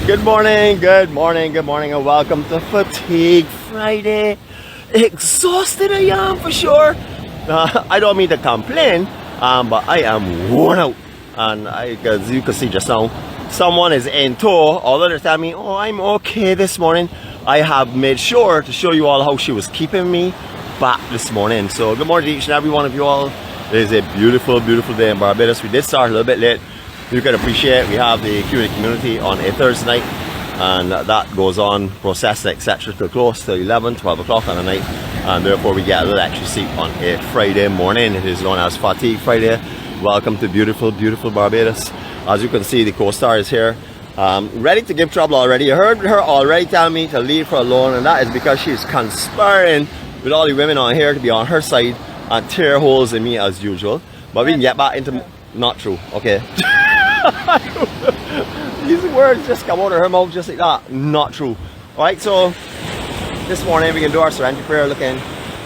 Good morning, and welcome to Fatigue Friday. Exhausted I am for sure. I don't mean to complain, but I am worn out. And as you can see just now, someone is in tow. Although they're telling me, oh, I'm okay this morning, I have made sure to show you all how she was keeping me back this morning. So good morning to each and every one of you all. It is a beautiful, beautiful day in Barbados. We did start a little bit late. You can appreciate we have the Q&A community on a Thursday night, and that goes on, processed, etc. till close to 11, 12 o'clock on the night, and therefore we get a little extra sleep on a Friday morning. It is known as Fatigue Friday. Welcome to beautiful, beautiful Barbados. As you can see, the co-star is here, ready to give trouble already. I heard her already tell me to leave her alone, and that is because she's conspiring with all the women on here to be on her side and tear holes in me as usual. But we can get back into... Not true, okay. These words just come out of her mouth just like that. Not true. Alright, so this morning we can do our serenity prayer looking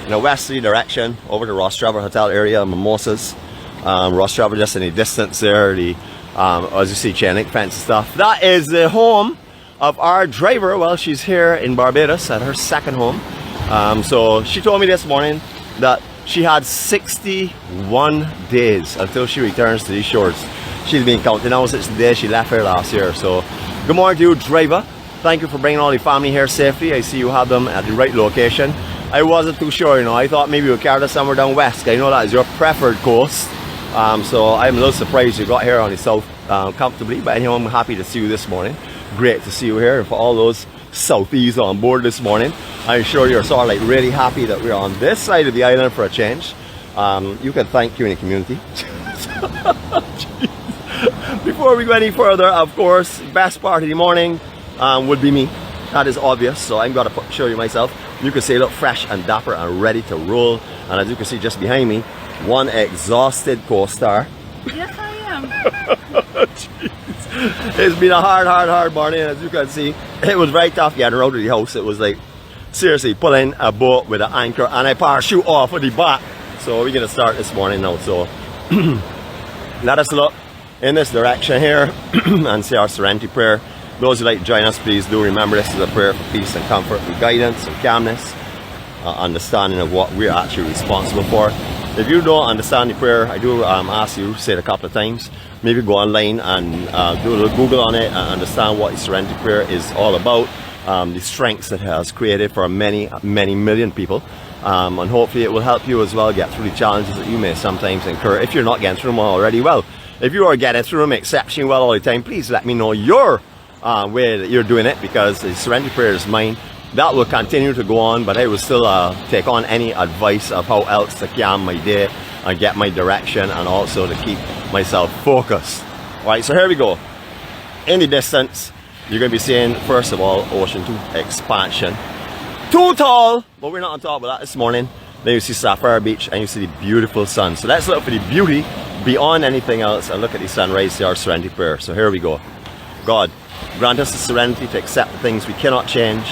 in a westerly direction over the 𝗁ście Hotel area, Mimosas. 𝗁ście just in the distance there, the as you see, chain link fence and stuff. That is the home of our driver. Well, she's here in Barbados at her second home. So she told me this morning that she had 61 days until she returns to these shores. She's been counting now since the day she left here last year. So good morning to you, driver. Thank you for bringing all the family here safely. I see you have them at the right location. I wasn't too sure, you know. I thought maybe you would carry us somewhere down west. I know that is your preferred coast. So I'm a little surprised you got here on the south comfortably. But anyway, I'm happy to see you this morning. Great to see you here. And for all those Southies on board this morning, I'm sure you're sort of like really happy that we're on this side of the island for a change. You can thank you in the community. Before we go any further, of course, best part of the morning would be me. That is obvious, so I'm going to show you myself. You can see I look fresh and dapper and ready to roll. And as you can see just behind me, one exhausted co-star. Yes, I am. It's been a hard morning. As you can see, it was very tough getting out of the house. It was like, seriously, pulling a boat with an anchor and a parachute off of the back. So we're going to start this morning now. So let us look in this direction here and say our serenity prayer. Those who like to join us, please do remember this is a prayer for peace and comfort and guidance and calmness, understanding of what we're actually responsible for. If you don't understand the prayer, I do ask you to say it a couple of times. Maybe go online and do a little Google on it and understand what the serenity prayer is all about, the strengths it has created for many million people, and hopefully it will help you as well get through the challenges that you may sometimes incur if you're not getting through them already well. If you are getting through them exceptionally well all the time, please let me know your way that you're doing it, because the serenity prayer is mine. That will continue to go on, but I will still take on any advice of how else to calm my day and get my direction, and also to keep myself focused. Alright, so here we go. In the distance, you're going to be seeing, first of all, Ocean 2 expansion. Too tall, but we're not on top of that this morning. Then you see Sapphire Beach and you see the beautiful sun. So let's look for the beauty beyond anything else and look at the sunrise to our serenity prayer. So here we go. God, grant us the serenity to accept the things we cannot change,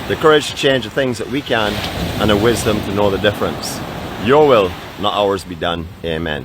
the courage to change the things that we can, and the wisdom to know the difference. Your will, not ours, be done. Amen.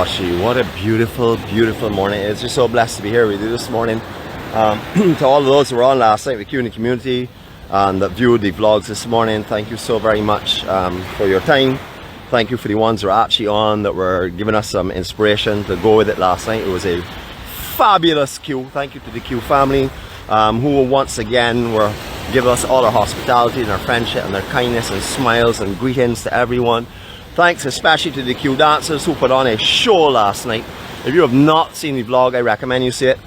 𝗁ście, what a beautiful, beautiful morning. It's just so blessed to be here with you this morning. To all of those who were on last night with Q&A community and that viewed the vlogs this morning, thank you so very much for your time. Thank you for the ones that are actually on, that were giving us some inspiration to go with it last night. It was a fabulous queue. Thank you to the Q family, who once again were giving us all their hospitality and their friendship and their kindness and smiles and greetings to everyone. Thanks especially to the Q dancers who put on a show last night. If you have not seen the vlog, I recommend you see it.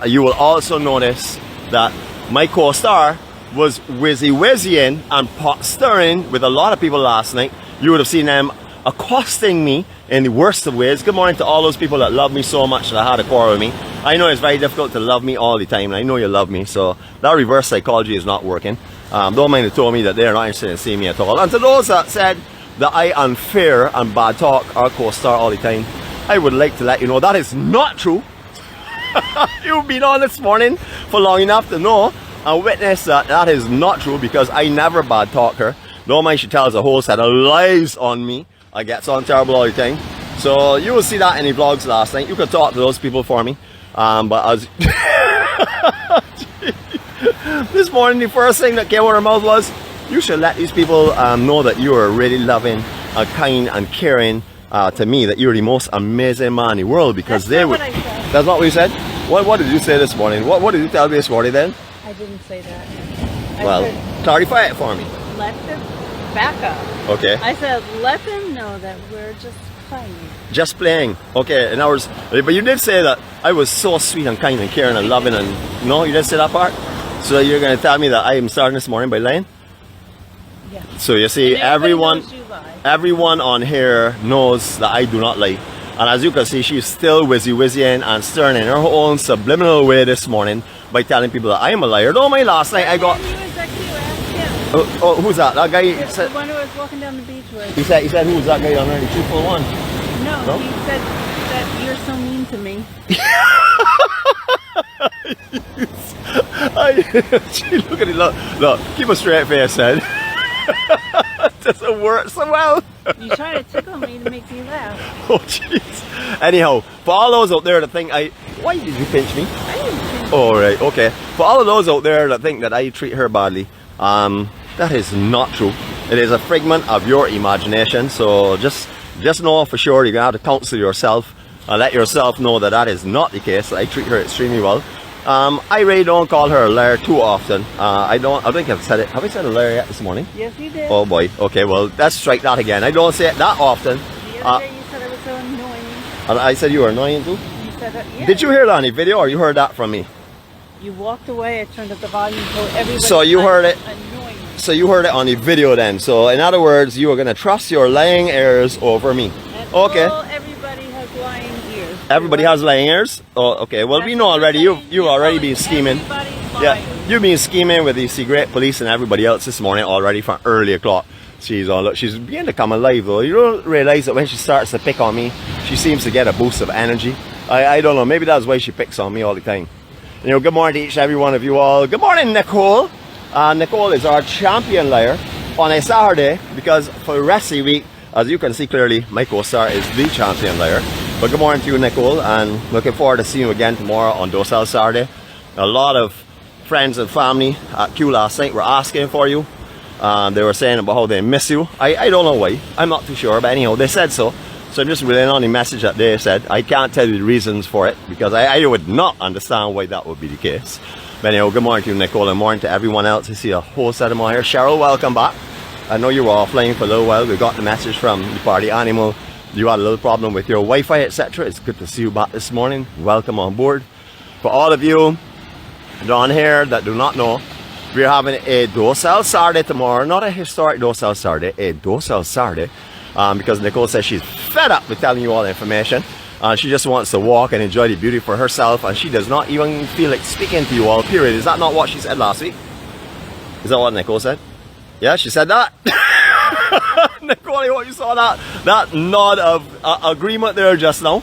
You will also notice that my co-star was 𝐤𝐢𝐬𝒂𝐿𝐿 and pot stirring with a lot of people last night. You would have seen them accosting me in the worst of ways. Good morning to all those people that love me so much that had a quarrel with me. I know it's very difficult to love me all the time, and I know you love me, so that reverse psychology is not working. Don't mind who told me that they're not interested in seeing me at all. And to those that said that I unfair and bad talk our co-star all the time, I would like to let you know that is not true. You've been on this morning for long enough to know and witness that that is not true, because I never bad talk her. Don't mind she tells a whole set of lies on me. I get on terrible all the time. So you will see that in the vlogs last night. You could talk to those people for me. But as this morning, the first thing that came out of her mouth was, you should let these people know that you are really loving and kind and caring to me, that you're the most amazing man in the world, because they would. That's not what you said? What did you say this morning? What did you tell me this morning then? I didn't say that. Well, clarify it for me. Let them back up. Okay. I said, let them know that we're just playing. Just playing. Okay, in other words, but you did say that I was so sweet and kind and caring and loving, and no, you didn't say that part? So you're going to tell me that I am starting this morning by lying? Yeah. So you see, everyone on here knows that I do not lie. And as you can see, she's still 𝐤𝐢𝐬𝒂𝐿𝒿 and stern in her own subliminal way this morning by telling people that I am a liar. Don't mind last night I got... Oh, who's that? That guy? The one who was walking down the beach with. He said who's that guy on there? The truthful one? No, he said that you're so mean to me. Look at it, look, keep a straight face, Ed. Doesn't work so well. You try to tickle me to make me laugh. Oh jeez. Anyhow, for all those out there that think why did you pinch me? I didn't pinch you. Oh right, okay. For all of those out there that think that I treat her badly, that is not true. It is a figment of your imagination. So just know for sure you're gonna have to counsel yourself and let yourself know that that is not the case. I treat her extremely well. I really don't call her a liar too often. I think I've said it. Have I said a liar yet this morning? Yes, you did. Oh boy. Okay, well, let's strike that again. I don't say it that often. The other day you said I was so annoying. And I said you were annoying too? You said that, yeah. Did you hear that on the video, or you heard that from me? You walked away, I turned up the volume, told everybody. So you heard it. Annoying. So you heard it on the video then. So in other words, you are going to trust your lying ears over me. And okay. Everybody has lying ears. Everybody has lying ears? Oh, okay. Well, we know already. You've already been scheming. Yeah, you've been scheming with the secret police and everybody else this morning already from early o'clock. She's beginning to come alive though. You don't realize that when she starts to pick on me, she seems to get a boost of energy. I don't know. Maybe that's why she picks on me all the time. You know, good morning to each and every one of you all. Good morning, Nicole. Nicole is our champion liar on a Saturday, because for the rest of the week, as you can see clearly, my co-star is the champion liar. But good morning to you, Nicole, and looking forward to seeing you again tomorrow on 𝗳𝗟𝗃 Saturday. A lot of friends and family at Q last night were asking for you. They were saying about how they miss you. I don't know why. I'm not too sure, but anyhow, they said so. So I'm just relaying on the message that they said. I can't tell you the reasons for it, because I would not understand why that would be the case. But anyhow, good morning to you, Nicole, and morning to everyone else. I see a whole set of them here. Cheryl, welcome back. I know you were offline for a little while. We got the message from the party animal. You had a little problem with your Wi-Fi, etc. It's good to see you back this morning. Welcome on board. For all of you down here that do not know, we're having a 𝗳𝗟𝗃 Saturday tomorrow. Not a historic 𝗳𝗟𝗃 Saturday, a 𝗳𝗟𝗃 Saturday. Because Nicole says she's fed up with telling you all the information. She just wants to walk and enjoy the beauty for herself, and she does not even feel like speaking to you all, period. Is that not what she said last week? Is that what Nicole said? Yeah, she said that? Nicole, I hope you saw that nod of agreement there just now.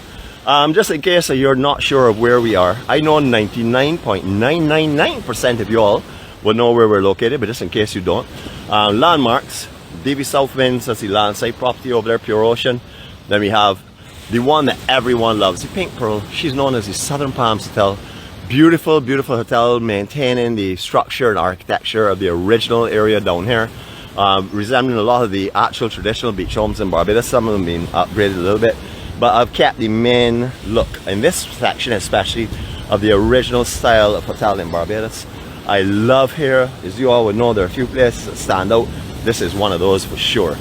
Just in case you're not sure of where we are, I know 99.999% of you all will know where we're located, but just in case you don't, landmarks, DV Southwinds, that's the land site property over there, Pure Ocean. Then we have the one that everyone loves, the Pink Pearl. She's known as the Southern Palms Hotel. Beautiful, beautiful hotel, maintaining the structure and architecture of the original area down here. resembling a lot of the actual traditional beach homes in Barbados. Some of them being upgraded a little bit, but I've kept the main look in this section, especially of the original style of hotel in Barbados. I love here, as you all would know, there are a few places that stand out. This is one of those for sure.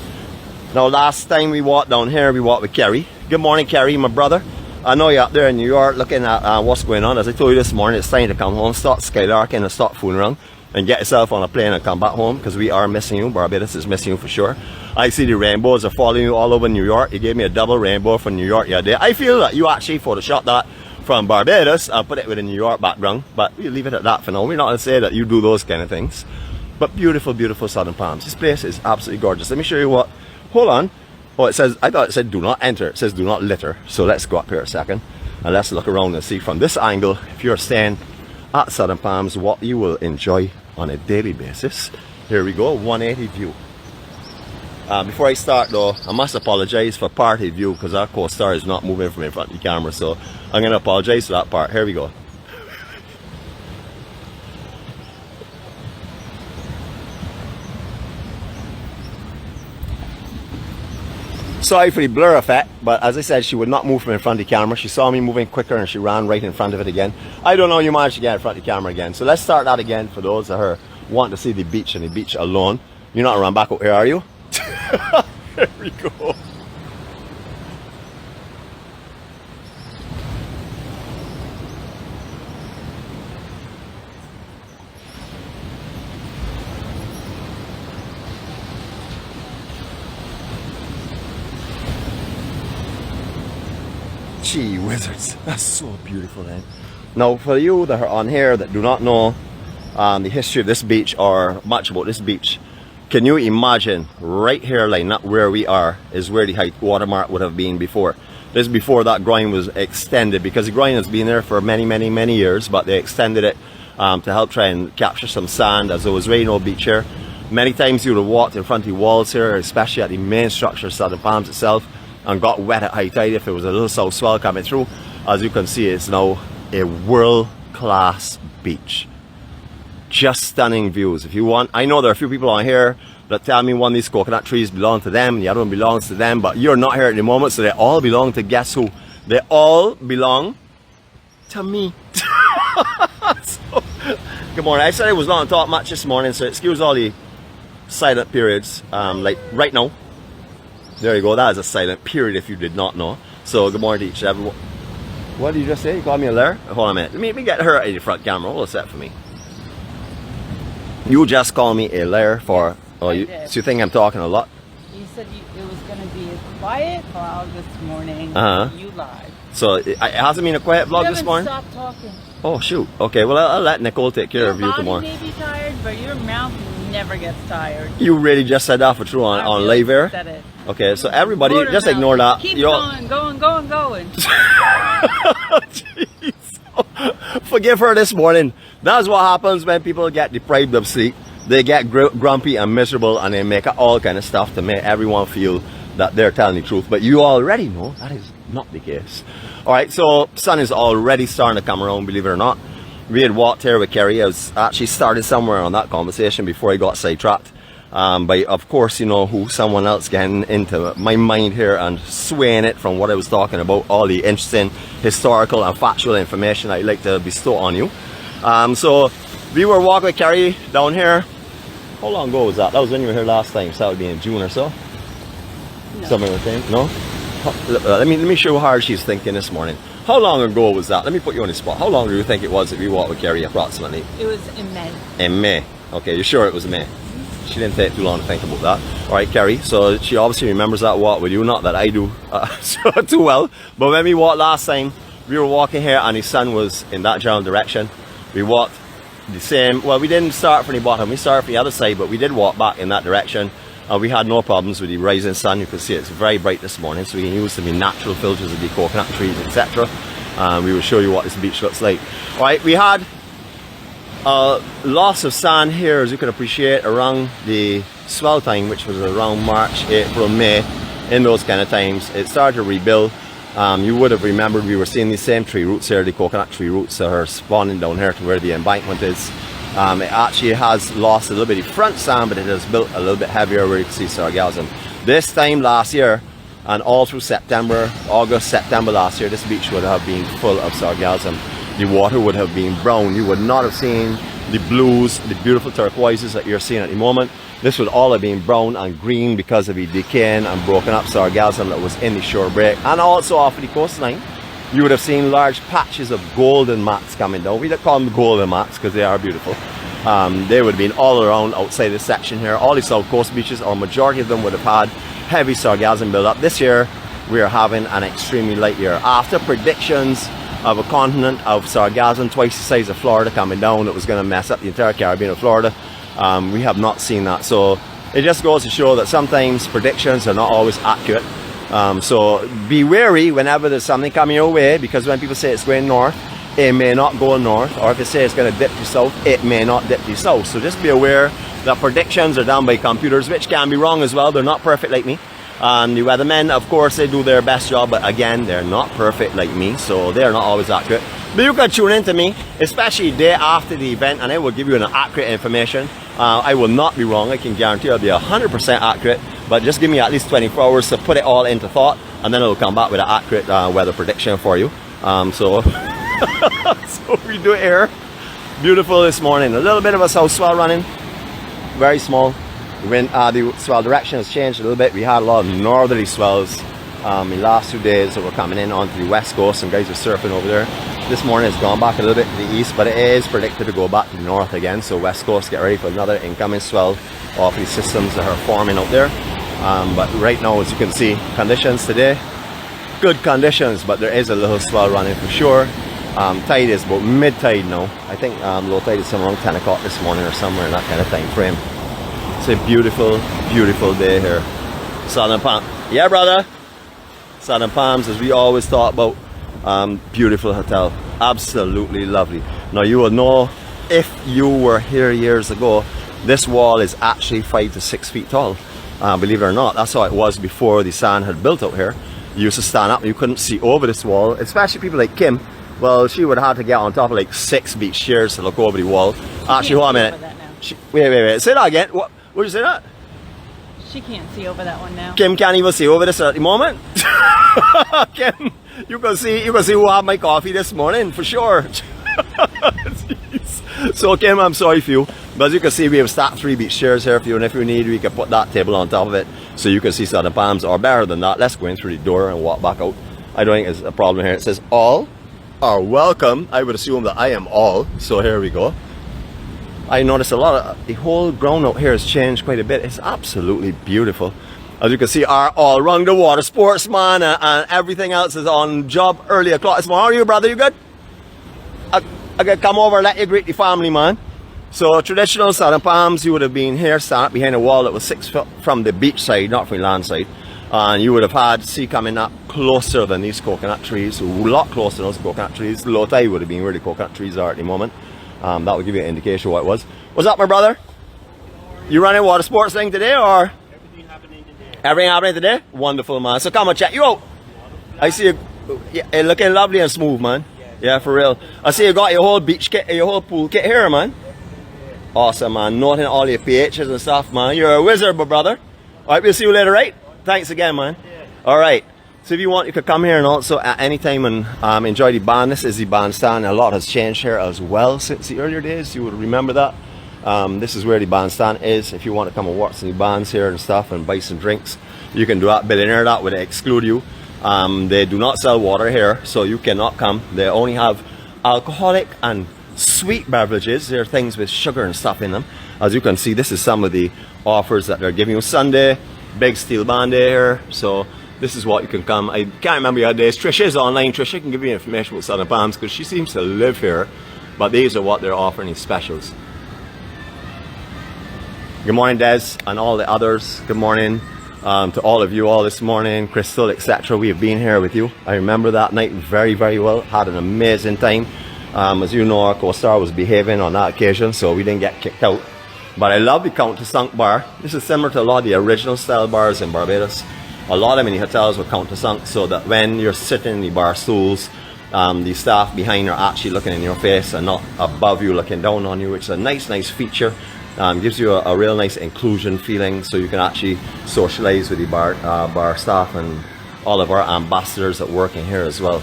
Now, last time we walked down here, we walked with Kerry. Good morning, Kerry, my brother. I know you're up there in New York looking at what's going on. As I told you this morning, it's time to come home, stop skylarking and stop fooling around, and get yourself on a plane and come back home, because we are missing you. Barbados is missing you for sure. I see the rainbows are following you all over New York. You gave me a double rainbow from New York the other day. I feel that you actually photoshopped that from Barbados. I'll put it with a New York background, but we'll leave it at that for now. We're not going to say that you do those kind of things. But beautiful, beautiful Southern Palms. This place is absolutely gorgeous. Let me show you what. Hold on. Oh, it says, I thought it said do not enter. It says do not litter. So let's go up here a second and let's look around and see from this angle, if you're staying at Southern Palms, what you will enjoy on a daily basis. Here we go, 180 view. Before I start though, I must apologize for party view, because our co-star is not moving from in front of the camera, so I'm going to apologize for that part. Here we go. Sorry for the blur effect, but as I said, she would not move from in front of the camera. She saw me moving quicker and she ran right in front of it again. I don't know, you managed to get in front of the camera again. So let's start that again for those that are wanting to see the beach and the beach alone. You're not around back up here, are you? There we go. Gee whizzards, that's so beautiful, then. Now, for you that are on here that do not know the history of this beach or much about this beach, can you imagine right here, like not where we are, is where the high water mark would have been before. This is before that groin was extended, because the groin has been there for many years, but they extended it to help try and capture some sand, as there was really no beach here. Many times you would have walked in front of the walls here, especially at the main structure of Southern Palms itself, and got wet at high tide if there was a little south swell coming through. As you can see, it's now a world-class beach. Just stunning views. If you want, I know there are a few people on here that tell me one of these coconut trees belong to them and the other one belongs to them, but you're not here at the moment, so they all belong to guess who? They all belong to me. So, good morning. I said I was not to talk much this morning, so excuse all the silent periods. Like right now. There you go, that is a silent period if you did not know. So good morning to each and everyone. What did you just say? You called me a liar? Hold on a minute. Let me get her in the front camera. Hold a sec for me. You just called me a liar for... Oh, so you think I'm talking a lot? You said it was going to be a quiet vlog this morning. You lied. So it hasn't been a quiet vlog this morning? Stop talking. Oh shoot. Okay, well I'll let Nicole take care of you tomorrow. Your body may be tired, but your mouth never gets tired. You really just said that for true on live air? Said it. Okay, so everybody, just ignore that. Keep going. Jeez. Forgive her this morning. That's what happens when people get deprived of sleep. They get grumpy and miserable, and they make all kind of stuff to make everyone feel that they're telling the truth. But you already know that is not the case. Alright, so sun is already starting to come around, believe it or not. We had walked here with Kerry. I was actually started somewhere on that conversation before I got sidetracked. By, of course, you know who, someone else getting into my mind here and swaying it from what I was talking about, all the interesting historical and factual information I'd like to bestow on you. So we were walking with Kerry down here. How long ago was that? That was when you were here last time, so that would be in June or so? No. Something like that? No? Let me show you how hard she's thinking this morning. How long ago was that? Let me put you on the spot. How long do you think it was that we walked with Kerry approximately? It was in May. In May. Okay, you're sure it was May? She didn't take too long to think about that. Alright, Kerry, so she obviously remembers that walk with you, not that I do too well. But when we walked last time, we were walking here and the sun was in that general direction. We walked the same, well, we didn't start from the bottom, we started from the other side, but we did walk back in that direction. We had no problems with the rising sun. You can see it's very bright this morning, so we can use some of the natural filters of the coconut trees, etc. We will show you what this beach looks like. Alright, we had loss of sand here, as you can appreciate, around the swell time, which was around March, April, May. In those kind of times it started to rebuild. You would have remembered we were seeing these same tree roots here, the coconut tree roots that are spawning down here to where the embankment is. It actually has lost a little bit of front sand, but it has built a little bit heavier where you can see sargassum. This time last year, and all through September, August, September last year, this beach would have been full of sargassum. The water would have been brown. You would not have seen the blues, the beautiful turquoises that you're seeing at the moment. This would all have been brown and green because of the decaying and broken up sargassum that was in the shore break. And also off of the coastline, you would have seen large patches of golden mats coming down. We don't call them golden mats because they are beautiful. They would have been all around outside this section here. All the south coast beaches, or majority of them, would have had heavy sargassum build up. This year, we are having an extremely light year. After predictions of a continent of sargassum twice the size of Florida coming down, it was going to mess up the entire Caribbean of Florida. We have not seen that. So it just goes to show that sometimes predictions are not always accurate. So be wary whenever there's something coming your way, because when people say it's going north, it may not go north, or if they say it's going to dip to south, it may not dip to south. So just be aware that predictions are done by computers, which can be wrong as well. They're not perfect like me. And the weathermen, of course, they do their best job, but again, they're not perfect like me, so they're not always accurate. But you can tune in to me, especially day after the event, and I will give you an accurate information. I will not be wrong. I can guarantee I'll be 100% accurate, but just give me at least 24 hours to put it all into thought, and then I'll come back with an accurate weather prediction for you. So we do it here. Beautiful this morning. A little bit of a south swell running, very small. The swell direction has changed a little bit. We had a lot of northerly swells in the last 2 days that were coming in onto the west coast. Some guys are surfing over there. This morning it's gone back a little bit to the east, but it is predicted to go back to the north again. So west coast, get ready for another incoming swell off these systems that are forming out there. But right now, as you can see, conditions today, good conditions, but there is a little swell running for sure. Tide is about mid-tide now. I think low tide is somewhere around 10 o'clock this morning or somewhere in that kind of time frame. It's a beautiful, beautiful day here. Southern Palm. Yeah, brother. Southern Palms, as we always talk about. Beautiful hotel. Absolutely lovely. Now, you will know, if you were here years ago, this wall is actually 5 to 6 feet tall. Believe it or not, that's how it was before the sand had built out here. You used to stand up and you couldn't see over this wall, especially people like Kim. Well, she would have had to get on top of like 6 beach chairs to look over the wall. Actually, hold on a minute. Wait. Say that again. What did you say that? She can't see over that one now. Kim can't even see over this at the moment. Kim, you can see who had my coffee this morning for sure. So Kim, I'm sorry for you, but as you can see, we have stacked 3 beach chairs here for you, and if you need, we can put that table on top of it so you can see Southern Palms, or better than that, let's go in through the door and walk back out. I don't think there's a problem here. It says all are welcome. I would assume that I am all, so here we go. I noticed a lot of the whole ground out here has changed quite a bit. It's absolutely beautiful. As you can see, our all around the water sportsman and everything else is on job early o'clock this morning. How are you, brother? You good? I could come over and let you greet the family, man. So traditional Southern Palms, you would have been here, stand up behind a wall that was 6 foot from the beach side, not from the land side. And you would have had sea coming up closer than these coconut trees, a lot closer than those coconut trees. Low tide would have been where the coconut trees are at the moment. That would give you an indication of what it was. What's up, my brother? You running water sports thing today, or? Everything happening today. Everything happening today? Wonderful, man. So come and check you out. I see you looking lovely and smooth, man. Yeah, for real. I see you got your whole beach kit, your whole pool kit here, man. Awesome, man. Noting all your pHs and stuff, man. You're a wizard, my brother. All right, we'll see you later, right? Thanks again, man. All right. So if you want, you could come here and also at any time and enjoy the band. This is the bandstand. A lot has changed here as well since the earlier days. You would remember that. This is where the bandstand is. If you want to come and watch some bands here and stuff and buy some drinks, you can do that. But in that would exclude you. They do not sell water here, so you cannot come. They only have alcoholic and sweet beverages. There are things with sugar and stuff in them. As you can see, this is some of the offers that they're giving you. Sunday, big steel band day here. So this is what you can come. I can't remember your days. Trisha is online. Trisha can give you information about Southern Palms because she seems to live here. But these are what they're offering, these specials. Good morning, Des, and all the others. Good morning to all of you all this morning. Crystal, etc. We have been here with you. I remember that night very, very well. Had an amazing time. As you know, our co-star was behaving on that occasion, so we didn't get kicked out. But I love the Count-to-Sunk bar. This is similar to a lot of the original style bars in Barbados. A lot of them in the hotels were count-to-sunk, so that when you're sitting in the bar stools The staff behind are actually looking in your face and not above you looking down on you, which is a nice feature. Gives you a real nice inclusion feeling, so you can actually socialize with the bar staff and all of our ambassadors that work in here as well.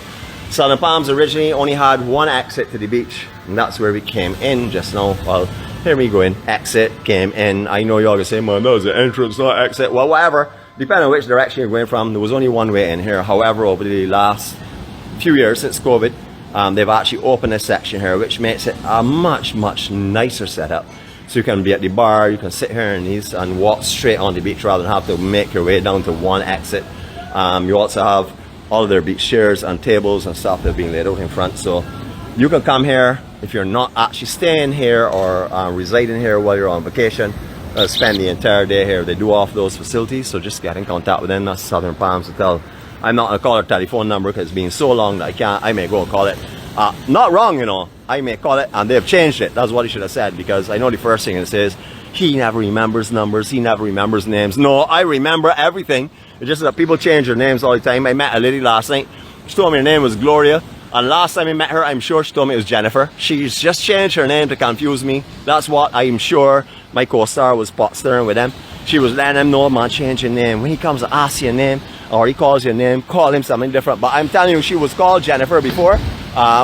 Southern Palms originally only had one exit to the beach, and that's where we came in just now. Well, here we go in, exit, came in. I know y'all gonna say, man, that was the entrance, not exit. Well, whatever, depending on which direction you're going from, there was only one way in here. However, over the last few years since COVID, they've actually opened this section here, which makes it a much nicer setup. So you can be at the bar, you can sit here in these and walk straight on the beach rather than have to make your way down to one exit. You also have all of their beach chairs and tables and stuff that are being laid out in front. So you can come here if you're not actually staying here or residing here while you're on vacation. Spend the entire day here. They do offer those facilities, so just get in contact with them. That's Southern Palms Hotel. I'm not going to call their telephone number because it's been so long that I may go and call it. Not wrong, you know. I may call it, and they've changed it. That's what he should have said, because I know the first thing it says, he never remembers numbers, he never remembers names. No, I remember everything. It's just that people change their names all the time. I met a lady last night. She told me her name was Gloria, and last time I met her, I'm sure she told me it was Jennifer. She's just changed her name to confuse me. That's what I'm sure my co-star was pot stirring with them. She was letting him know, man, change your name. When he comes to ask your name, or he calls your name, call him something different. But I'm telling you, she was called Jennifer before.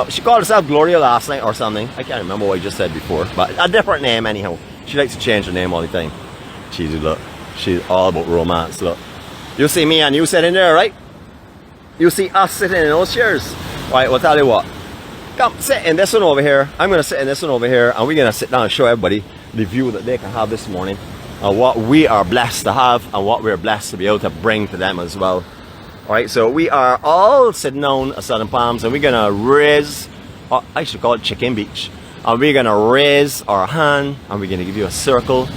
She called herself Gloria last night or something. I can't remember what I just said before, but a different name anyhow. She likes to change her name all the time. Cheesy, look. She's all about romance, look. You see me and you sitting there, right? You see us sitting in those chairs. Right, well, tell you what. Come, sit in this one over here. I'm going to sit in this one over here, and we're going to sit down and show everybody the view that they can have this morning, and what we are blessed to have, and what we're blessed to be able to bring to them as well. Alright, so we are all sitting down at Southern Palms, and we're going to raise, I should call it Chicken Beach, and we're going to raise our hand, and we're going to give you a circle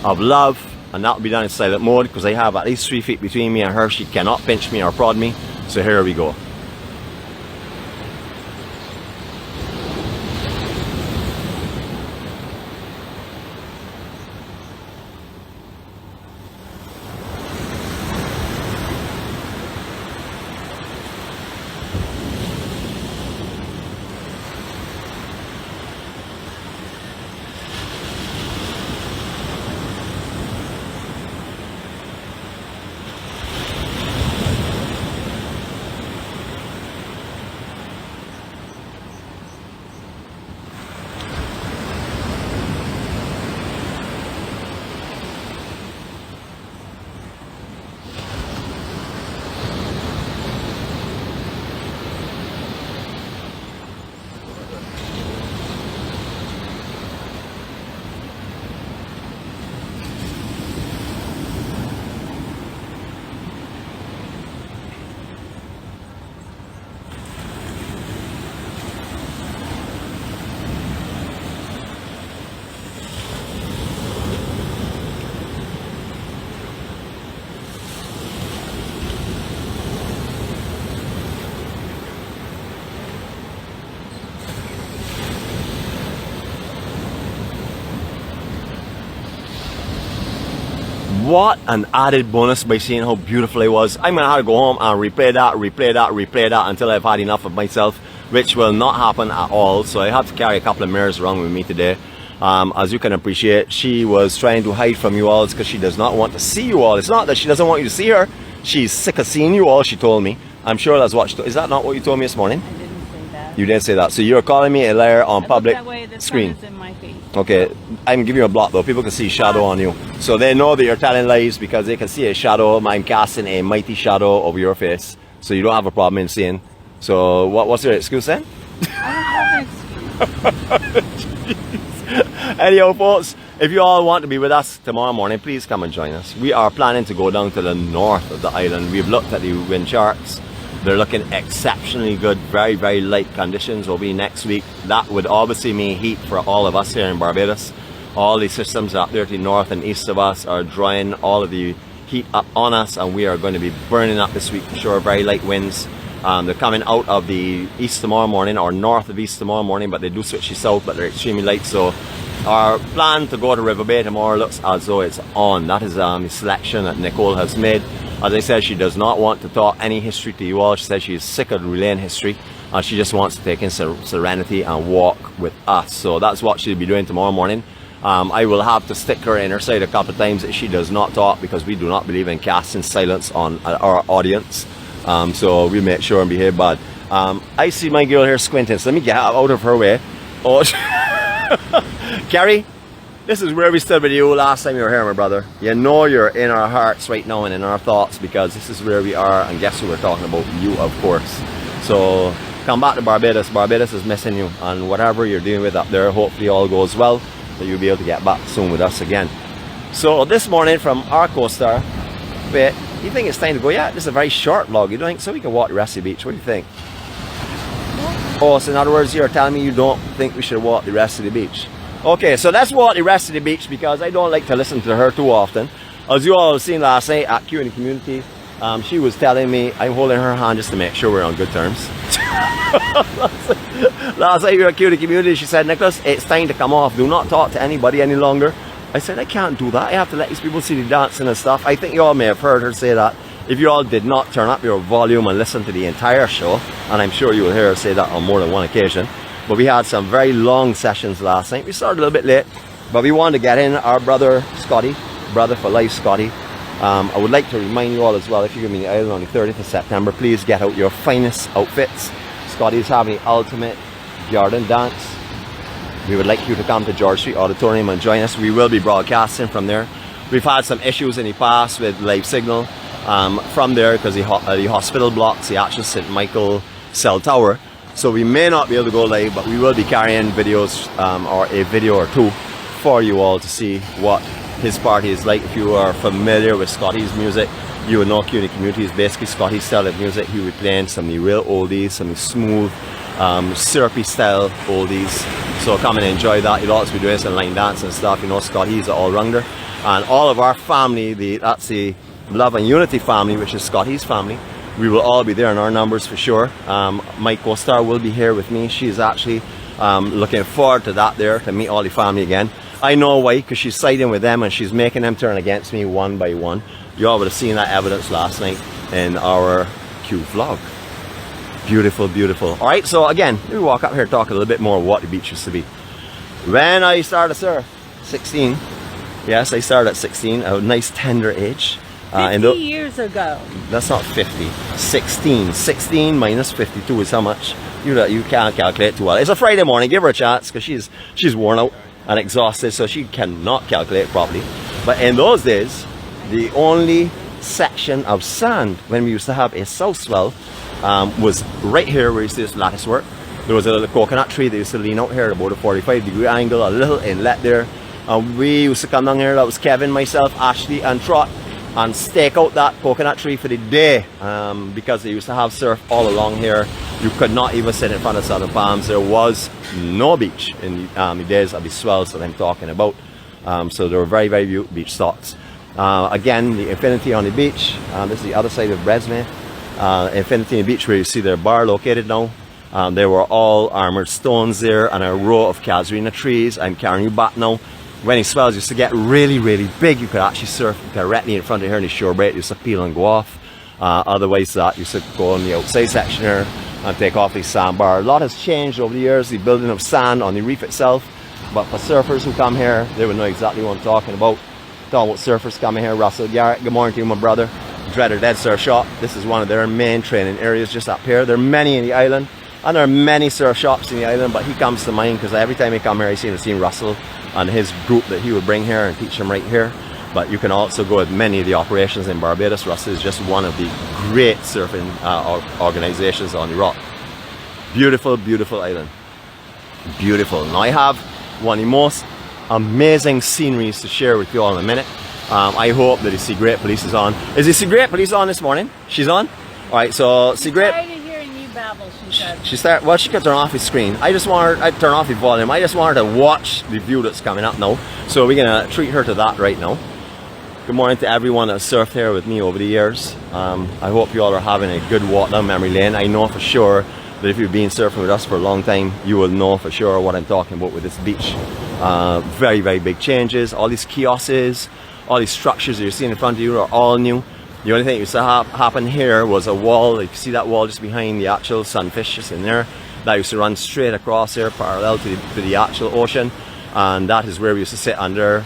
of love, and that will be done in silent mode, because I have at least 3 feet between me and her. She cannot pinch me or prod me, so here we go. What an added bonus by seeing how beautiful it was. I'm going to have to go home and replay that until I've had enough of myself, which will not happen at all. So I have to carry a couple of mirrors around with me today. As you can appreciate, she was trying to hide from you all because she does not want to see you all. It's not that she doesn't want you to see her. She's sick of seeing you all, she told me. I'm sure that's what she told. Is that not what you told me this morning? I didn't say that. You didn't say that. So you're calling me a liar on public that way, the screen. sun is in my face. Okay, I'm giving you a block though. People can see shadow on you. So they know that you're telling lies because they can see a shadow. I'm casting a mighty shadow over your face. So you don't have a problem in seeing. So what's your excuse then? I don't have an excuse. Anyhow, folks, if you all want to be with us tomorrow morning, please come and join us. We are planning to go down to the north of the island. We've looked at the wind charts. They're looking exceptionally good. Very, very light conditions will be next week. That would obviously mean heat for all of us here in Barbados. All the systems up there to the north and east of us are drawing all of the heat up on us, and we are going to be burning up this week for sure. Very light winds. They're coming out of the east tomorrow morning, or north of east tomorrow morning, but they do switch to south, but they're extremely light. So our plan to go to River Bay tomorrow looks as though it's on. That is the selection that Nicole has made. As I said, she does not want to talk any history to you all. She says she is sick of relaying history. She just wants to take in serenity and walk with us. So that's what she'll be doing tomorrow morning. I will have to stick her in her side a couple of times if she does not talk, because we do not believe in casting silence on our audience. So we make sure and behave bad. I see my girl here squinting, so let me get out of her way. Oh, Gary, this is where we stood with you last time you were here, my brother. You know you're in our hearts right now and in our thoughts, because this is where we are, and guess who we're talking about? You, of course. So come back to Barbados. Barbados is missing you, and whatever you're dealing with up there, hopefully all goes well, that you'll be able to get back soon with us again. So this morning from our co-star, wait, you think it's time to go? Yeah, this is a very short vlog. You don't think so? We can walk the rest of the beach. What do you think? Oh, so in other words, you're telling me you don't think we should walk the rest of the beach? Okay, so let's walk the rest of the beach, because I don't like to listen to her too often. As you all have seen last night at Q in the community, she was telling me, I'm holding her hand just to make sure we're on good terms. Last night we were at Q in the community, she said, Nicholas, it's time to come off. Do not talk to anybody any longer. I said, I can't do that. I have to let these people see the dancing and stuff. I think you all may have heard her say that. If you all did not turn up your volume and listen to the entire show, and I'm sure you will hear her say that on more than one occasion, but we had some very long sessions last night. We started a little bit late, but we wanted to get in our brother Scotty, brother for life Scotty. I would like to remind you all as well, if you're going to be in the island on the 30th of September, please get out your finest outfits. Scotty's having the ultimate garden dance. We would like you to come to George Street Auditorium and join us. We will be broadcasting from there. We've had some issues in the past with live signal from there, because the hospital blocks the actual St. Michael cell tower. So we may not be able to go live, but we will be carrying videos or a video or two for you all to see what his party is like. If you are familiar with Scotty's music, you will know Q in the community is basically Scotty's style of music. He will be playing some of the real oldies, some of the smooth, syrupy style oldies. So come and enjoy that. You'll also be doing some line dance and stuff. You know, Scotty's an all-rounder. And all of our family, that's the Love and Unity family, which is Scotty's family, we will all be there in our numbers for sure. My co-star will be here with me. She's actually looking forward to that there, to meet all the family again. I know why, because she's siding with them and she's making them turn against me one by one. You all would have seen that evidence last night in our Q vlog. Beautiful, beautiful. All right, so again, let me walk up here and talk a little bit more of what the beach used to be. When I started to surf, 16. Yes, I started at 16, a nice tender age. 50 years ago. That's not 50. 16. 16 minus 52 is how much? You can't calculate too well. It's a Friday morning. Give her a chance, because she's worn out and exhausted, so she cannot calculate properly. But in those days, the only section of sand when we used to have a south swell was right here where we used to do this lattice work. There was a little coconut tree that used to lean out here at about a 45-degree angle, a little inlet there. We used to come down here. That was Kevin, myself, Ashley and Trot, and stake out that coconut tree for the day, because they used to have surf all along here. You could not even sit in front of Southern Palms. There was no beach in the days of the swells that I'm talking about. So there were very, very few beach stops. Again, the Infinity on the beach. This is the other side of Bresme. Infinity on the beach, where you see their bar located now. There were all armored stones there and a row of casuarina trees. I'm carrying you back now. When the swells used to get really, really big, you could actually surf directly in front of here in the shore break. It used to peel and go off. Otherwise, that used to go on the outside section here and take off the sandbar. A lot has changed over the years, the building of sand on the reef itself. But for surfers who come here, they will know exactly what I'm talking about. Talking about surfers coming here. Russell Garrett, good morning to you, my brother. Dreaded Dead Surf Shop. This is one of their main training areas just up here. There are many in the island, and there are many surf shops in the island, but he comes to mind because every time he come here, I seen Russell and his group that he would bring here and teach them right here. But you can also go with many of the operations in Barbados. Russell is just one of the great surfing organizations on the rock. Beautiful, beautiful island. Beautiful. Now I have one of the most amazing sceneries to share with you all in a minute. I hope that the ~Ghrétpolice is on. Is the ~Ghrétpolice on this morning? She's on? Alright, so ~Ghrétpolice. She started, well, she could turn off the screen. I just want her, I'd turn off the volume. I just want her to watch the view that's coming up now. So we're gonna treat her to that right now. Good morning to everyone that surfed here with me over the years. I hope you all are having a good walk down memory lane. I know for sure that if you've been surfing with us for a long time, you will know for sure what I'm talking about with this beach. Very, very big changes. All these kiosks, all these structures that you're seeing in front of you are all new. The only thing that used to happen here was a wall. You can see that wall just behind the actual sunfish just in there. That used to run straight across here, parallel to the actual ocean. And that is where we used to sit under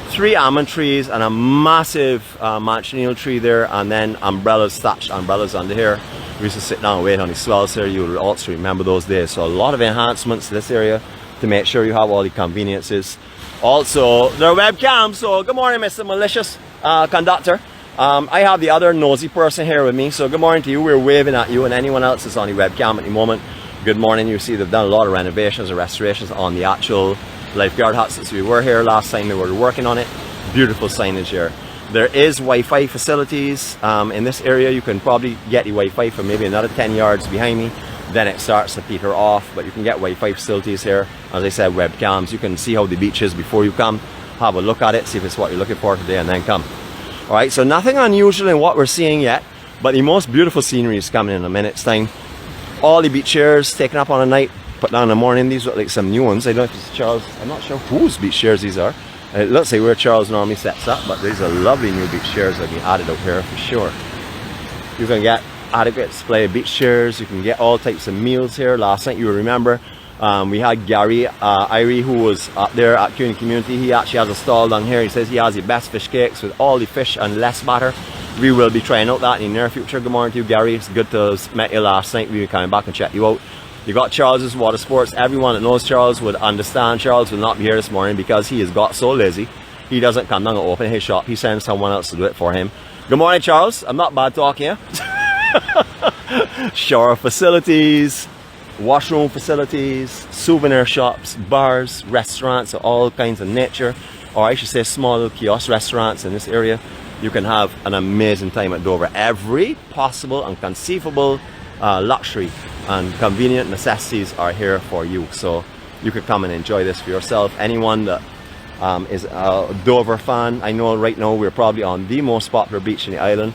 three almond trees and a massive manchineel tree there, and then umbrellas, thatched umbrellas under here. We used to sit down and wait on the swells here. You will also remember those days. So a lot of enhancements to this area to make sure you have all the conveniences. Also, there are webcams. So good morning, Mr. Malicious Conductor. I have the other nosy person here with me. So good morning to you. We're waving at you and anyone else that's on the webcam at the moment. Good morning. You see they've done a lot of renovations and restorations on the actual lifeguard hut since we were here last time. They were working on it. Beautiful signage here. There is Wi-Fi facilities in this area. You can probably get the Wi-Fi for maybe another 10 yards behind me. Then it starts to peter off, but you can get Wi-Fi facilities here. As I said, webcams. You can see how the beach is before you come. Have a look at it, see if it's what you're looking for today, and then come. All right, so nothing unusual in what we're seeing yet, but the most beautiful scenery is coming in a minute's time. All the beach chairs taken up on a night, put down in the morning. These look like some new ones. I don't know if it's Charles. I'm not sure whose beach chairs these are. It looks like where Charles normally sets up, but these are lovely new beach chairs that have been added out here for sure. You can get adequate display of beach chairs. You can get all types of meals here. Last night, you will remember, we had Gary Irie, who was up there at 𝐤𝐿 Community. He actually has a stall down here. He says he has the best fish cakes with all the fish and less batter. We will be trying out that in the near future. Good morning to you, Gary. It's good to have met you last night. We were coming back and check you out. You got Charles's Water Sports. Everyone that knows Charles would understand Charles will not be here this morning because he has got so lazy. He doesn't come down and open his shop. He sends someone else to do it for him. Good morning, Charles. I'm not bad talking here. Shower facilities, washroom facilities, souvenir shops, bars, restaurants of all kinds of nature, or I should say small little kiosk restaurants in this area. You can have an amazing time at Dover. Every possible and conceivable luxury and convenient necessities are here for you. So you could come and enjoy this for yourself. Anyone that is a Dover fan, I know right now we're probably on the most popular beach in the island.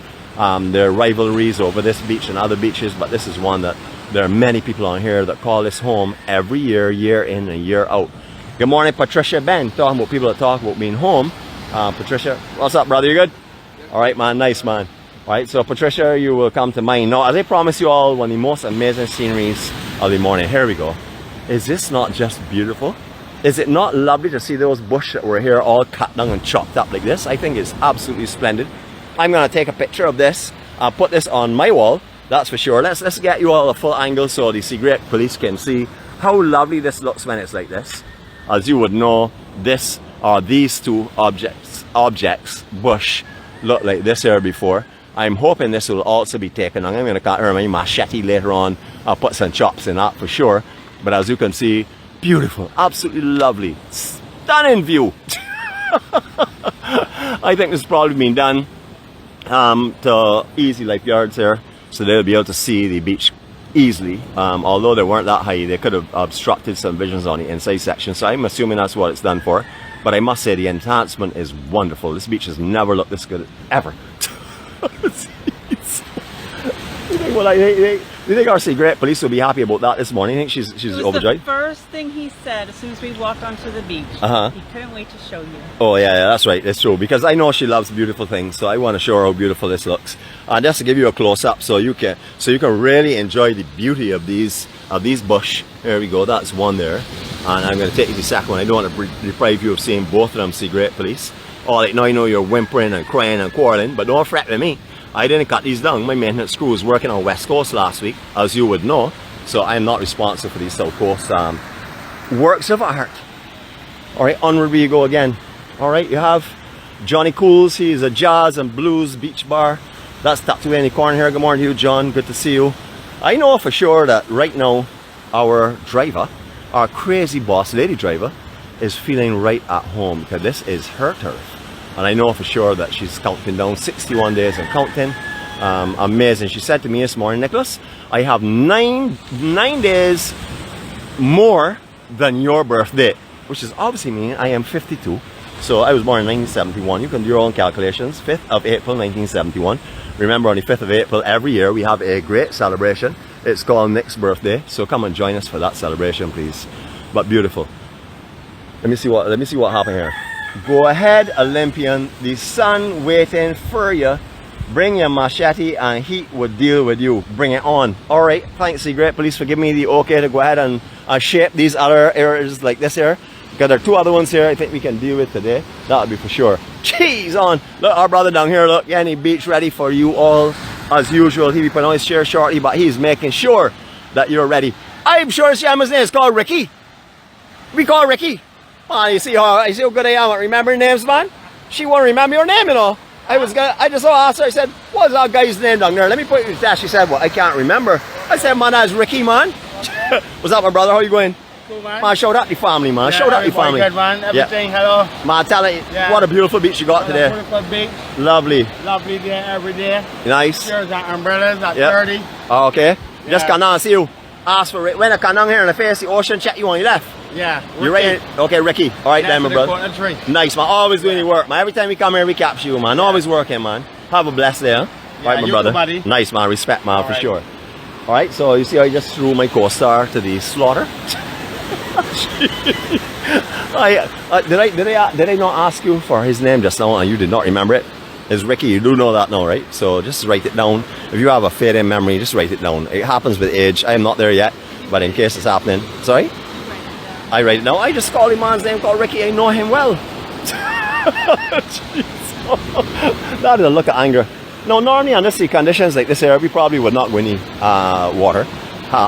There are rivalries over this beach and other beaches, but this is one that there are many people on here that call this home every year, year in and year out. Good morning, Patricia Ben. Talking about people that talk about being home. Patricia, what's up, brother? You good? All right, man. Nice, man. All right, so Patricia, you will come to mind. Now, as I promised you all, one of the most amazing sceneries of the morning. Here we go. Is this not just beautiful? Is it not lovely to see those bush that were here all cut down and chopped up like this? I think it's absolutely splendid. I'm going to take a picture of this. I'll put this on my wall, that's for sure. Let's get you all a full angle so the Secret Police can see how lovely this looks when it's like this. As you would know, this or these two objects, bush, look like this here before. I'm hoping this will also be taken. I'm going to cut my machete later on. I'll put some chops in that for sure. But as you can see, beautiful, absolutely lovely, stunning view. I think this has probably been done to Easy Lifeguards here, so they'll be able to see the beach easily. Although they weren't that high, they could have obstructed some visions on the inside section, so I'm assuming that's what it's done for. But I must say the enhancement is wonderful. This beach has never looked this good ever. Do you think our Secret Police will be happy about that this morning? I think she's overjoyed. The first thing he said as soon as we walked onto the beach. He couldn't wait to show you. Oh yeah, that's right. That's true. Because I know she loves beautiful things, so I want to show her how beautiful this looks. Just to give you a close up, so you can really enjoy the beauty of these bush. There we go. That's one there, and I'm going to take you to the second one. I don't want to deprive you of seeing both of them, Secret Police. All right, now I know you're whimpering and crying and quarreling, but don't fret with me. I didn't cut these down. My maintenance crew was working on West Coast last week, as you would know, so I'm not responsible for these South Coast works of art. All right, onward we go again. All right, you have Johnny Cools. He's a jazz and blues beach bar. That's tucked away in the corner here. Good morning to you, John. Good to see you. I know for sure that right now our driver, our crazy boss lady driver, is feeling right at home because this is her turf. And I know for sure that she's counting down 61 days and counting. Amazing. She said to me this morning, Nicholas, I have nine days more than your birthday, which is obviously meaning I am 52. So I was born in 1971. You can do your own calculations. 5th of April 1971. Remember, on the 5th of April every year we have a great celebration. It's called Nick's birthday. So come and join us for that celebration, please. But beautiful. Let me see what happened here. Go ahead, Olympian. The sun waiting for you. Bring your machete and heat will deal with you. Bring it on. All right, thanks, 𝐸𝐬𝒑. Please forgive me the okay to go ahead and shape these other areas like this here. Because there are two other ones here I think we can deal with today. That'll be for sure. Jeez on. Look, our brother down here, look, any beach ready for you all. As usual, he'll be putting on his chair shortly, but he's making sure that you're ready. I'm sure Shama's name is called Ricky. We call Ricky. Man, you see how good I am at remembering names, man? She won't remember your name, you know. I just asked her, I said, what's that guy's name down there? Let me put it to that. She said, well, I can't remember. I said, man, that's Ricky, man. What's up, my brother? How you going? Cool, man. Man, shout out the family, man. Yeah, shout out the family. Good, man. Everything, hello. Man, tell it, what a beautiful beach you got today. Beautiful beach. Lovely. Lovely day every day. Nice. Cheers at umbrellas at 30. Okay. Just come down and see you. Ask for it. When I come down here and I face the ocean, check you on your left. Yeah. You're right. Okay, Ricky. All right, then, my brother. Nice, man. Always doing your work, man. Every time we come here, we capture you, man. Always working, man. Have a blessed day, huh? All right, my brother. Buddy. Nice, man. Respect, man, for sure. All right, so you see, I just threw my co-star to the slaughter. Did I not ask you for his name just now and you did not remember it? It's Ricky. You do know that now, right? So just write it down. If you have a fading memory, just write it down. It happens with age. I am not there yet, but in case it's happening. Sorry? I write it down. I just call a man's name called Ricky. I know him well. That is a look of anger. No, normally under sea conditions like this here, we probably would not go any water.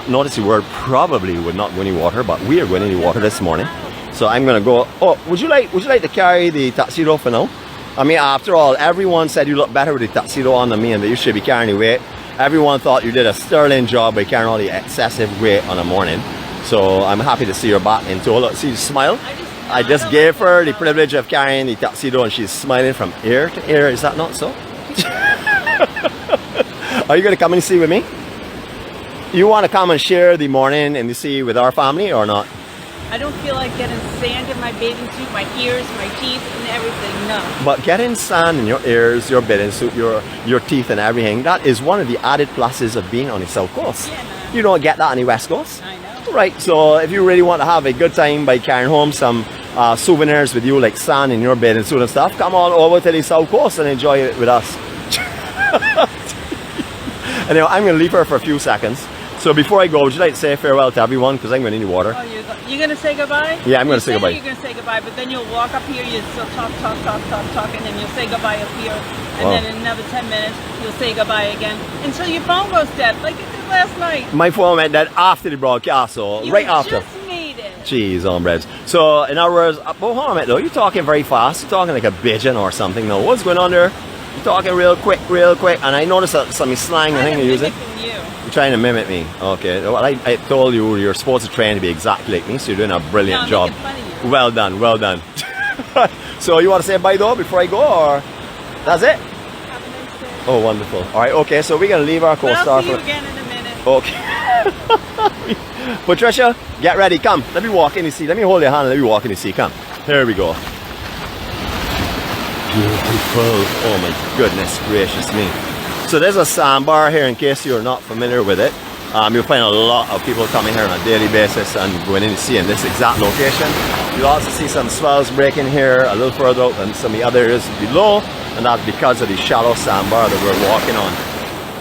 Notice the word probably would not go any water, but we are going any water this morning. So I'm gonna go. Oh, would you like to carry the tuxedo for now? I mean, after all, everyone said you look better with the tuxedo on than me and that you should be carrying the weight. Everyone thought you did a sterling job by carrying all the excessive weight on a morning. So I'm happy to see her back in tow. Look, see the smile? I just gave her the privilege of carrying the tuxedo and she's smiling from ear to ear. Is that not so? Are you going to come and see with me? You want to come and share the morning in the sea with our family or not? I don't feel like getting sand in my bathing suit, my ears, my teeth, and everything. No. But getting sand in your ears, your bathing suit, your teeth and everything, that is one of the added pluses of being on the South Coast. Yeah, no. You don't get that on the West Coast. I know. Right, so if you really want to have a good time by carrying home some souvenirs with you like sand in your bathing suit and stuff, come on over to the South Coast and enjoy it with us. Anyway, I'm going to leave her for a few seconds. So before I go, would you like to say farewell to everyone? Because I'm going to need water. Oh, you're going to say goodbye? Yeah, I'm going to say goodbye. You're going to say goodbye, but then you'll walk up here, you'll still talk, and then you'll say goodbye up here. And then in another 10 minutes, you'll say goodbye again until your phone goes dead, like it did last night. My phone went dead after the broadcast, so right after. Just made it. Jeez, on breads. So, in other words, hold on a minute though, you're talking very fast. You're talking like a pigeon or something though. What's going on there? You're talking real quick, and I noticed some slang and thing you're using. You're trying to mimic me. Okay. Well, I told you you're supposed to train to be exactly like me, so you're doing a brilliant job. Well done, well done. So you want to say bye though before I go, or that's it? Have a nice day. Oh, wonderful. All right, okay. So we're gonna leave our co-star. I'll see you again in a minute. Okay. Patricia, get ready. Come. Let me walk in the sea. Let me hold your hand. And let me walk in the sea. Come. Here we go. Beautiful. Oh my goodness gracious me. So there's a sandbar here in case you're not familiar with it. You'll find a lot of people coming here on a daily basis and going in to see in this exact location. You'll also see some swells breaking here a little further out than some of the other areas below, and that's because of the shallow sandbar that we're walking on.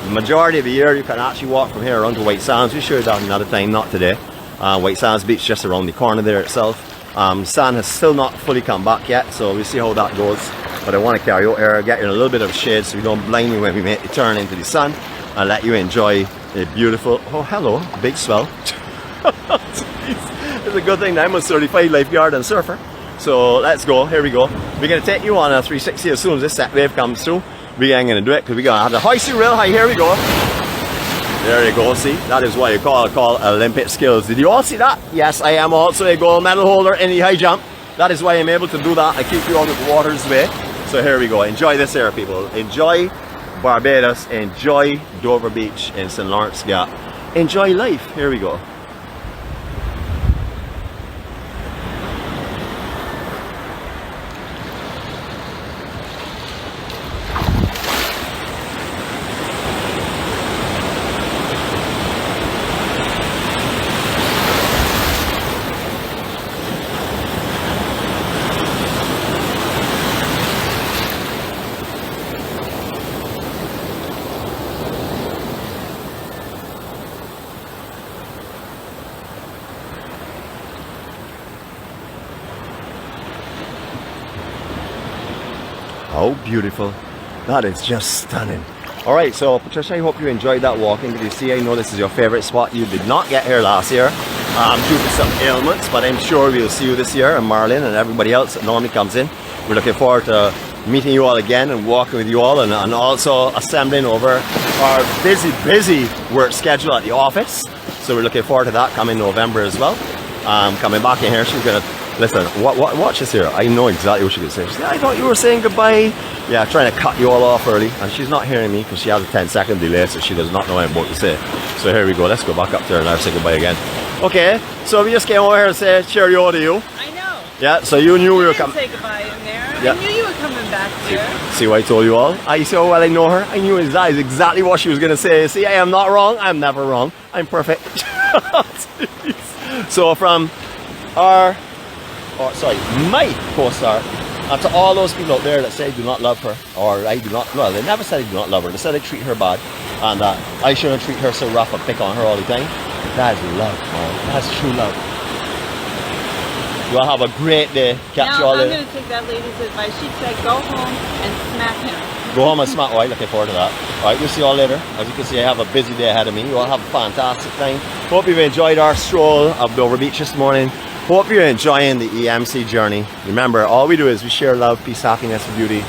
The majority of the year you can actually walk from here around to White Sands. We showed that another time, not today. White Sands Beach just around the corner there itself. Sun has still not fully come back yet, so we'll see how that goes. But I want to carry out here, get you in a little bit of shade so we don't blind you when we make the turn into the sun, and let you enjoy a beautiful, oh hello, big swell. It's a good thing that I'm a certified lifeguard and surfer. So let's go, here we go. We're going to take you on a 360 as soon as this set wave comes through. We ain't going to do it because we're going to have the hoisty rail high. Here we go. There you go, see, that is what you call Olympic skills. Did you all see that? Yes, I am also a gold medal holder in the high jump. That is why I'm able to do that. I keep you out of the water's way. So here we go. Enjoy this air, people. Enjoy Barbados. Enjoy Dover Beach in St. Lawrence Gap. Enjoy life. Here we go. How beautiful. That is just stunning. Alright, so Patricia, I hope you enjoyed that walking. Did you see? I know this is your favorite spot. You did not get here last year due to some ailments, but I'm sure we'll see you this year, and Marlene and everybody else that normally comes in. We're looking forward to meeting you all again and walking with you all, and also assembling over our busy work schedule at the office. So we're looking forward to that coming November as well. Coming back in here, she's gonna listen. Watch this here. I know exactly what she's gonna say. She said, I thought you were saying goodbye. Yeah, trying to cut you all off early, and she's not hearing me because she has a 10-second delay, so she does not know what I'm about to say. So here we go. Let's go back up there and I'll say goodbye again. Okay, so we just came over here to say cheerio to you. I know. Yeah, so you knew we were coming. Say goodbye in there. Yeah. I knew you were coming back here. See what I told you all? I see how well I know her. I knew that is exactly what she was going to say. See, I am not wrong. I'm never wrong. I'm perfect. So from my co-star, and to all those people out there that say I do not love her, or I do not, well, they never said I do not love her. They said I treat her bad, and that I shouldn't treat her so rough and pick on her all the time. That is love, man. That's true love. You all have a great day. Catch you all later. I'm going to take that lady's advice. She said go home and smack him. Go home and smack. Alright, looking forward to that. Alright, we'll see you all later. As you can see, I have a busy day ahead of me. You all have a fantastic time. Hope you've enjoyed our stroll of Dover Beach this morning. Hope you're enjoying the EMC journey. Remember, all we do is we share love, peace, happiness, beauty,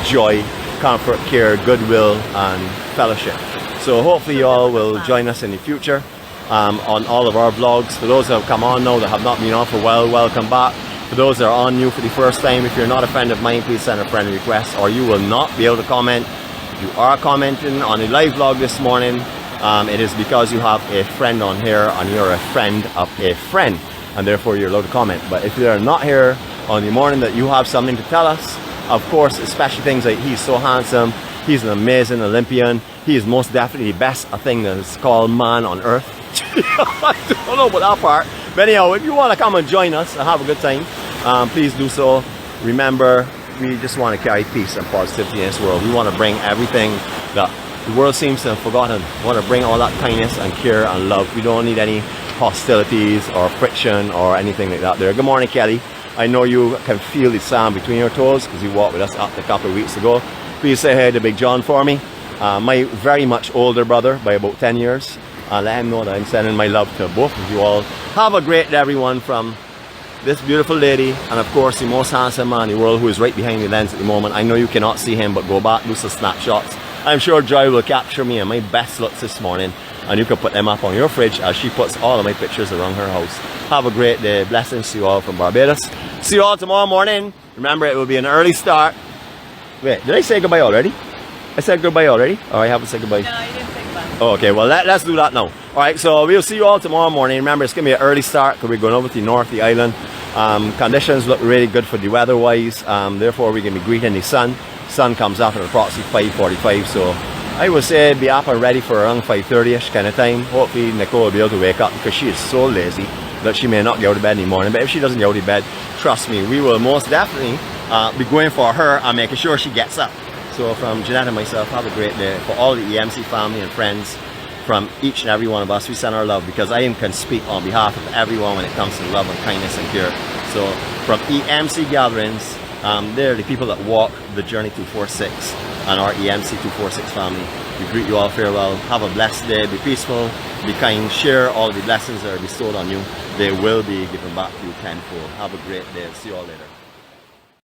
joy, comfort, care, goodwill, and fellowship. So hopefully you all will join us in the future on all of our vlogs. For those that have come on now that have not been on for a while, welcome back. For those that are on new for the first time, if you're not a friend of mine, please send a friend request, or you will not be able to comment. If you are commenting on a live vlog this morning, it is because you have a friend on here and you're a friend of a friend, and therefore you're allowed to comment. But if you're not here on the morning that you have something to tell us, of course, especially things like he's so handsome, he's an amazing Olympian, he is most definitely the best thing that is called man on earth. I don't know about that part, but anyhow, if you want to come and join us and have a good time, please do so. Remember, we just want to carry peace and positivity in this world. We want to bring everything that the world seems to have forgotten. We want to bring all that kindness and care and love. We don't need any hostilities or friction or anything like that there. Good morning, Kelly. I know you can feel the sand between your toes because you walked with us up a couple of weeks ago. Please say hey to Big John for me. My very much older brother by about 10 years. Let him know that I'm sending my love to both of you all. Have a great day, everyone, from this beautiful lady and of course the most handsome man in the world who is right behind the lens at the moment. I know you cannot see him, but go back, do some snapshots. I'm sure Joy will capture me and my best looks this morning, and you can put them up on your fridge as she puts all of my pictures around her house. Have a great day. Blessings to you all from Barbados. See you all tomorrow morning. Remember, it will be an early start. Wait, did I say goodbye already? I said goodbye already? Or I haven't said goodbye? No, you didn't say goodbye. Oh, okay, well let's do that now. Alright, so we'll see you all tomorrow morning. Remember, it's going to be an early start because we're going over to the north of the island. Conditions look really good for the weather wise, therefore we're going to be greeting the sun. Sun comes up at approximately 5:45, so I would say be up and ready for around 5:30ish kind of time. Hopefully Nicole will be able to wake up because she is so lazy that she may not get out of bed in the morning. But if she doesn't get out of bed, trust me, we will most definitely be going for her and making sure she gets up. So from Jeanette and myself, have a great day. For all the EMC family and friends, from each and every one of us, we send our love, because I can speak on behalf of everyone when it comes to love and kindness and care. So from EMC-Gatherings, they're the people that walk the journey 246, and our EMC 246 family. We greet you all farewell. Have a blessed day. Be peaceful, be kind, share all the blessings that are bestowed on you. They will be given back to you tenfold. Have a great day. See you all later.